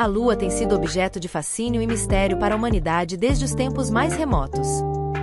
A Lua tem sido objeto de fascínio e mistério para a humanidade desde os tempos mais remotos.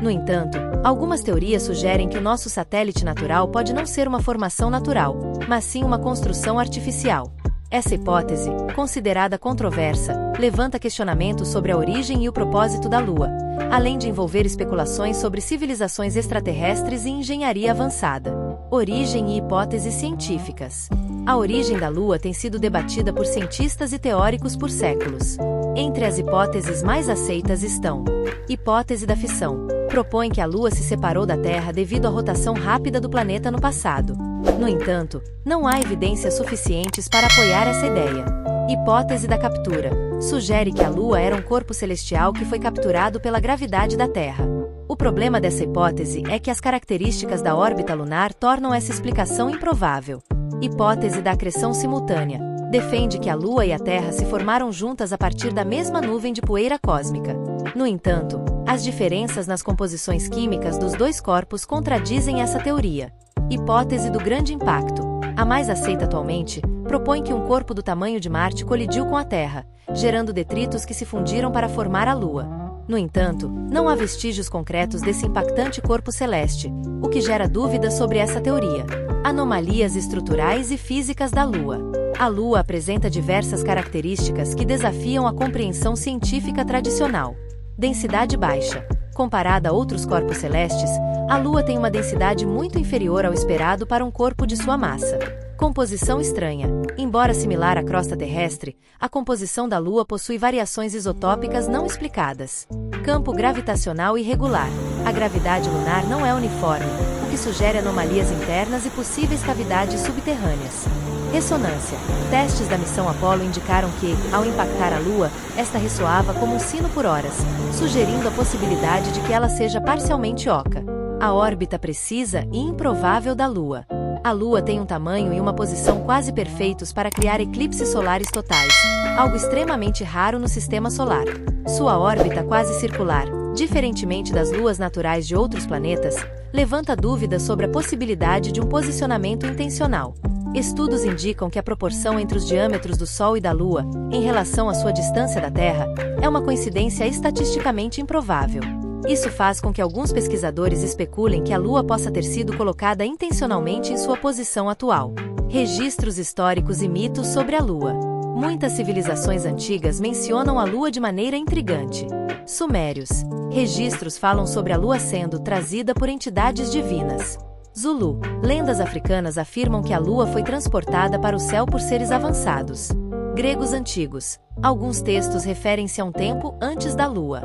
No entanto, algumas teorias sugerem que o nosso satélite natural pode não ser uma formação natural, mas sim uma construção artificial. Essa hipótese, considerada controversa, levanta questionamentos sobre a origem e o propósito da Lua, além de envolver especulações sobre civilizações extraterrestres e engenharia avançada. Origem e hipóteses científicas. A origem da Lua tem sido debatida por cientistas e teóricos por séculos. Entre as hipóteses mais aceitas estão: hipótese da fissão. Propõe que a Lua se separou da Terra devido à rotação rápida do planeta no passado. No entanto, não há evidências suficientes para apoiar essa ideia. Hipótese da captura. Sugere que a Lua era um corpo celestial que foi capturado pela gravidade da Terra. O problema dessa hipótese é que as características da órbita lunar tornam essa explicação improvável. Hipótese da acreção simultânea. Defende que a Lua e a Terra se formaram juntas a partir da mesma nuvem de poeira cósmica. No entanto, as diferenças nas composições químicas dos dois corpos contradizem essa teoria. Hipótese do grande impacto. A mais aceita atualmente, propõe que um corpo do tamanho de Marte colidiu com a Terra, gerando detritos que se fundiram para formar a Lua. No entanto, não há vestígios concretos desse impactante corpo celeste, o que gera dúvidas sobre essa teoria. Anomalias estruturais e físicas da Lua. A Lua apresenta diversas características que desafiam a compreensão científica tradicional. Densidade baixa. Comparada a outros corpos celestes, a Lua tem uma densidade muito inferior ao esperado para um corpo de sua massa. Composição estranha. Embora similar à crosta terrestre, a composição da Lua possui variações isotópicas não explicadas. Campo gravitacional irregular. A gravidade lunar não é uniforme, o que sugere anomalias internas e possíveis cavidades subterrâneas. Ressonância. Testes da missão Apollo indicaram que, ao impactar a Lua, esta ressoava como um sino por horas, sugerindo a possibilidade de que ela seja parcialmente oca. A órbita precisa e improvável da Lua. A Lua tem um tamanho e uma posição quase perfeitos para criar eclipses solares totais, algo extremamente raro no sistema solar. Sua órbita quase circular, diferentemente das luas naturais de outros planetas, levanta dúvidas sobre a possibilidade de um posicionamento intencional. Estudos indicam que a proporção entre os diâmetros do Sol e da Lua, em relação à sua distância da Terra, é uma coincidência estatisticamente improvável. Isso faz com que alguns pesquisadores especulem que a Lua possa ter sido colocada intencionalmente em sua posição atual. Registros históricos e mitos sobre a Lua. Muitas civilizações antigas mencionam a Lua de maneira intrigante. Sumérios. Registros falam sobre a Lua sendo trazida por entidades divinas. Zulu. Lendas africanas afirmam que a Lua foi transportada para o céu por seres avançados. Gregos antigos. Alguns textos referem-se a um tempo antes da Lua.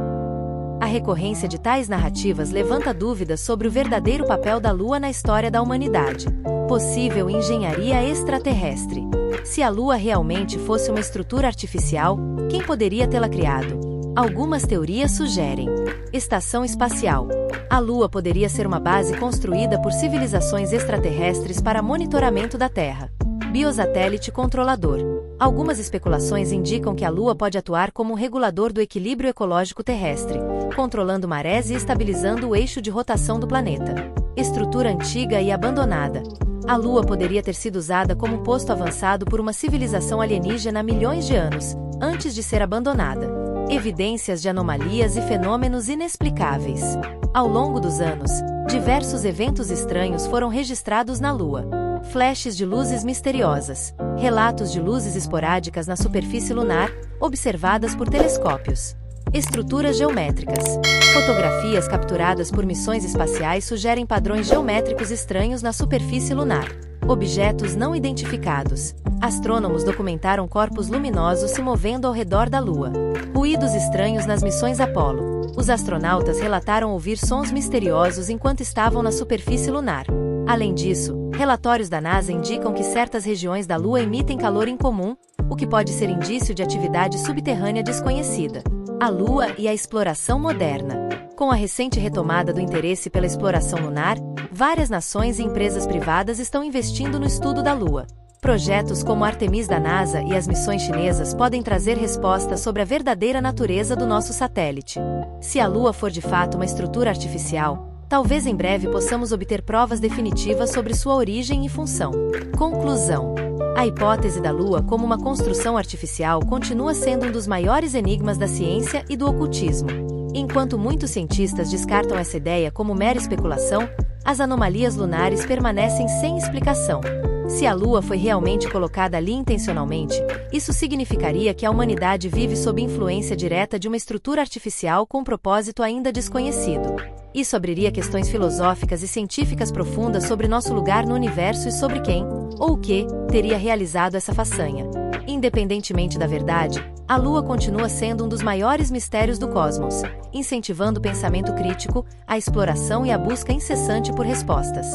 A recorrência de tais narrativas levanta dúvidas sobre o verdadeiro papel da Lua na história da humanidade. Possível engenharia extraterrestre. Se a Lua realmente fosse uma estrutura artificial, quem poderia tê-la criado? Algumas teorias sugerem. Estação espacial. A Lua poderia ser uma base construída por civilizações extraterrestres para monitoramento da Terra. Biosatélite controlador. Algumas especulações indicam que a Lua pode atuar como um regulador do equilíbrio ecológico terrestre, controlando marés e estabilizando o eixo de rotação do planeta. Estrutura antiga e abandonada. A Lua poderia ter sido usada como um posto avançado por uma civilização alienígena há milhões de anos, antes de ser abandonada. Evidências de anomalias e fenômenos inexplicáveis. Ao longo dos anos, diversos eventos estranhos foram registrados na Lua. Flashes de luzes misteriosas. Relatos de luzes esporádicas na superfície lunar, observadas por telescópios. Estruturas geométricas. Fotografias capturadas por missões espaciais sugerem padrões geométricos estranhos na superfície lunar. Objetos não identificados. Astrônomos documentaram corpos luminosos se movendo ao redor da Lua. Ruídos estranhos nas missões Apollo. Os astronautas relataram ouvir sons misteriosos enquanto estavam na superfície lunar. Além disso, relatórios da NASA indicam que certas regiões da Lua emitem calor incomum, o que pode ser indício de atividade subterrânea desconhecida. A Lua e a exploração moderna. Com a recente retomada do interesse pela exploração lunar, várias nações e empresas privadas estão investindo no estudo da Lua. Projetos como Artemis da NASA e as missões chinesas podem trazer respostas sobre a verdadeira natureza do nosso satélite. Se a Lua for de fato uma estrutura artificial, talvez em breve possamos obter provas definitivas sobre sua origem e função. Conclusão. A hipótese da Lua como uma construção artificial continua sendo um dos maiores enigmas da ciência e do ocultismo. Enquanto muitos cientistas descartam essa ideia como mera especulação, as anomalias lunares permanecem sem explicação. Se a Lua foi realmente colocada ali intencionalmente, isso significaria que a humanidade vive sob influência direta de uma estrutura artificial com propósito ainda desconhecido. Isso abriria questões filosóficas e científicas profundas sobre nosso lugar no universo e sobre quem, ou o que, teria realizado essa façanha. Independentemente da verdade, a Lua continua sendo um dos maiores mistérios do cosmos, incentivando o pensamento crítico, a exploração e a busca incessante por respostas.